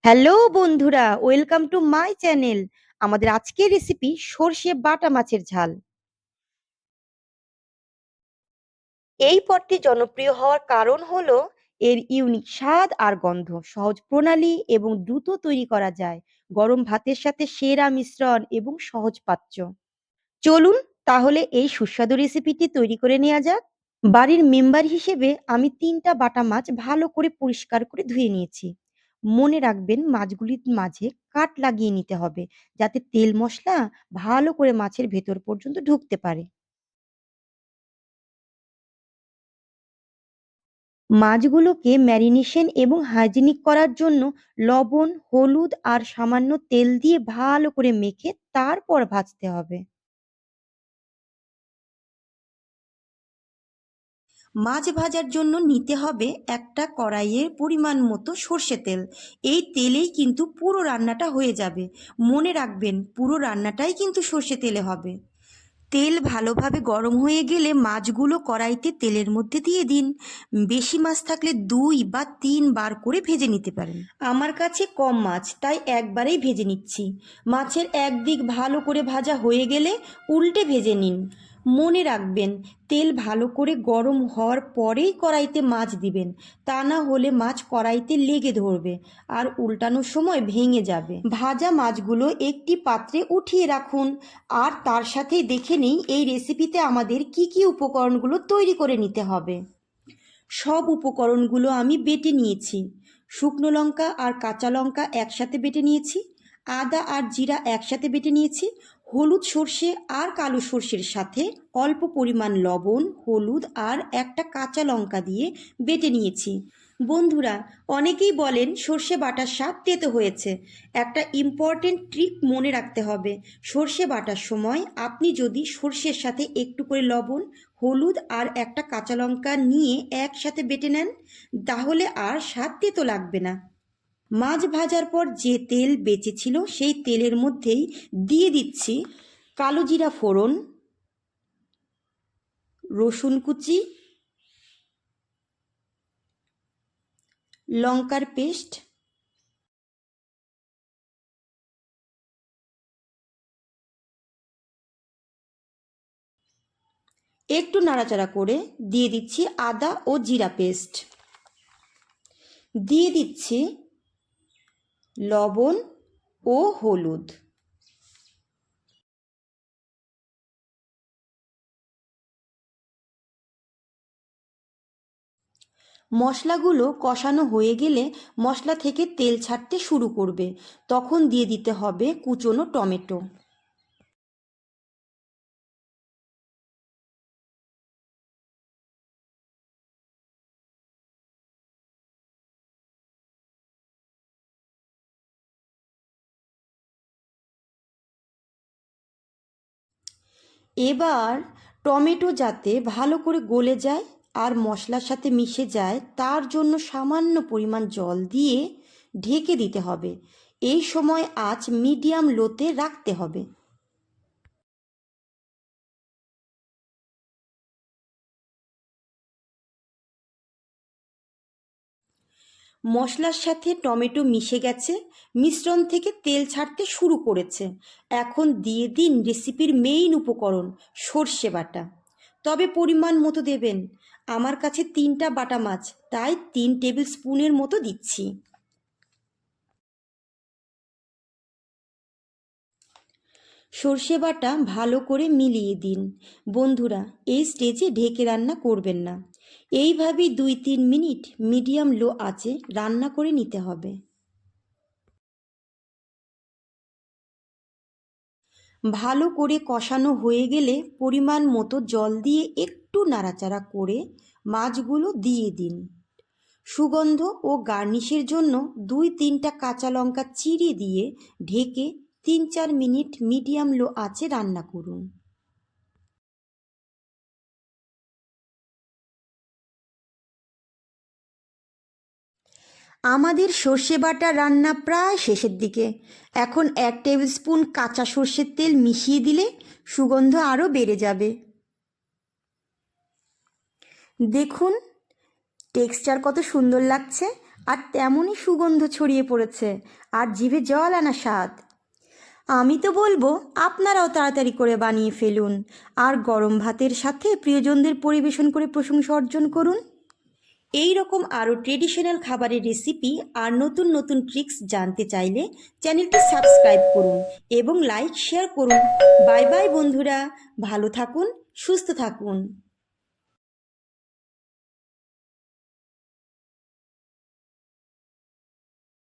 Hello বন্ধুরা, welcome to my channel. আমাদের আজকের রেসিপি সর্ষে বাটা মাছের ঝাল। এই পদটি জনপ্রিয় হওয়ার কারণ হলো এর ইউনিক স্বাদ আর গন্ধ, সহজ প্রণালী এবং দ্রুত তৈরি করা যায়। গরম ভাতের সাথে সেরা মিশ্রণ এবং সহজ পাচ্য। চলুন তাহলে এই সুস্বাদু রেসিপিটি তৈরি করে নেওয়া যাক। বাড়ির মেম্বার হিসেবে আমি ৩টা বাটা মাছ ভালো করে পরিষ্কার করে ধুয়ে নিয়েছি। মনে রাখবেন মাছগুলির মাঝে কাট লাগিয়ে নিতে হবে, যাতে তেল মশলা ভালো করে মাছের ভেতর পর্যন্ত ঢুকতে পারে। মাছগুলোকে ম্যারিনেশন এবং হাইজিনিক করার জন্য লবণ, হলুদ আর সামান্য তেল দিয়ে ভালো করে মেখে তারপর ভাজতে হবে। মাছ ভাজার জন্য নিতে হবে একটা কড়াইয়ে পরিমাণ মতো সর্ষে তেল। এই তেলেই কিন্তু পুরো রান্নাটা হয়ে যাবে। মনে রাখবেন পুরো রান্নাটাই কিন্তু সর্ষে তেলে হবে। তেল ভালোভাবে গরম হয়ে গেলে মাছগুলো কড়াইতে তেলের মধ্যে দিয়ে দিন। বেশি মাছ থাকলে 2 বা 3 বার করে ভেজে নিতে পারেন। আমার কাছে কম মাছ, তাই একবারেই ভেজে নিচ্ছি। মাছের একদিক ভালো করে ভাজা হয়ে গেলে উল্টে ভেজে নিন। মনে রাখবেন তেল ভালো করে গরম হওয়ার পরেই কড়াইতে মাছ দিবেন, তা না হলে মাছ কড়াইতে লেগে ধরবে আর উল্টানোর সময় ভেঙে যাবে। ভাজা মাছগুলো একটি পাত্রে উঠিয়ে রাখুন। আর তার সাথেই দেখে নিই এই রেসিপিতে আমাদের কি কি উপকরণগুলো তৈরি করে নিতে হবে। সব উপকরণগুলো আমি বেটে নিয়েছি। শুকনো লঙ্কা আর কাঁচা লঙ্কা একসাথে বেটে নিয়েছি। আদা আর জিরা একসাথে বেটে নিয়েছি। হলুদ সর্ষে আর কালো সর্ষের সাথে অল্প পরিমাণ লবণ, হলুদ আর একটা কাঁচা লঙ্কা দিয়ে বেটে নিয়েছি। বন্ধুরা, অনেকেই বলেন সর্ষে বাটার স্বাদ তেতো হয়েছে। একটা ইম্পর্টেন্ট ট্রিক মনে রাখতে হবে। সর্ষে বাটার সময় আপনি যদি সর্ষের সাথে একটু করে লবণ, হলুদ আর একটা কাঁচা লঙ্কা নিয়ে একসাথে বেটে নেন, তাহলে আর স্বাদ তেতো লাগবে না। মাছ ভাজার পর যে তেল বেঁচেছিল সেই তেলের মধ্যেই দিয়ে দিচ্ছি কালো জিরা ফোড়ন, রসুন কুচি, লঙ্কার পেস্ট, একটু নাড়াচাড়া করে দিয়ে দিচ্ছি আদা ও জিরা পেস্ট, দিয়ে দিচ্ছি লবণ ও হলুদ। মশলাগুলো কষানো হয়ে গেলে মশলা থেকে তেল ছাড়তে শুরু করবে, তখন দিয়ে দিতে হবে কুচনো টমেটো। এবার টমেটো যাতে ভালো করে গলে যায় আর মশলার সাথে মিশে যায়, তার জন্য সামান্য পরিমাণ জল দিয়ে ঢেকে দিতে হবে। এই সময় আঁচ মিডিয়াম লোতে রাখতে হবে। মশলার সাথে টমেটো মিশে গেছে, মিশ্রণ থেকে তেল ছাড়তে শুরু করেছে। এখন দিয়ে দিন রেসিপির মেইন উপকরণ সর্ষে বাটা। তবে পরিমাণ মতো দেবেন। আমার কাছে 3টা বাটা মাছ, তাই 3 টেবিল স্পুনের মতো দিচ্ছি। সর্ষে বাটা ভালো করে মিলিয়ে দিন। বন্ধুরা, এই স্টেজে ঢেকে রান্না করবেন না। এইভাবেই 2-3 মিনিট মিডিয়াম লো আঁচে রান্না করে নিতে হবে। ভালো করে কষানো হয়ে গেলে পরিমাণ মতো জল দিয়ে একটু নাড়াচাড়া করে মাছগুলো দিয়ে দিন। সুগন্ধ ও গার্নিশের জন্য 2-3টা কাঁচা লঙ্কা চিড়ে দিয়ে ঢেকে 3-4 মিনিট মিডিয়াম লো আঁচে রান্না করুন। আমাদের সর্ষে বাটা রান্না প্রায় শেষের দিকে। এখন 1 টেবিল স্পুন কাঁচা সর্ষের তেল মিশিয়ে দিলে সুগন্ধ আরও বেড়ে যাবে। দেখুন টেক্সচার কত সুন্দর লাগছে। আর তেমনই সুগন্ধ ছড়িয়ে পড়েছে, আর জিভে জল আনা স্বাদ। আমি তো বলবো আপনারাও তাড়াতাড়ি করে বানিয়ে ফেলুন, আর গরম ভাতের সাথে প্রিয়জনদের পরিবেশন করে প্রশংসা অর্জন করুন। এই রকম আরও ট্রেডিশনাল খাবারের রেসিপি আর নতুন নতুন ট্রিক্স জানতে চাইলে চ্যানেলটি সাবস্ক্রাইব করুন এবং লাইক শেয়ার করুন। বাই বাই বন্ধুরা, ভালো থাকুন, সুস্থ থাকুন।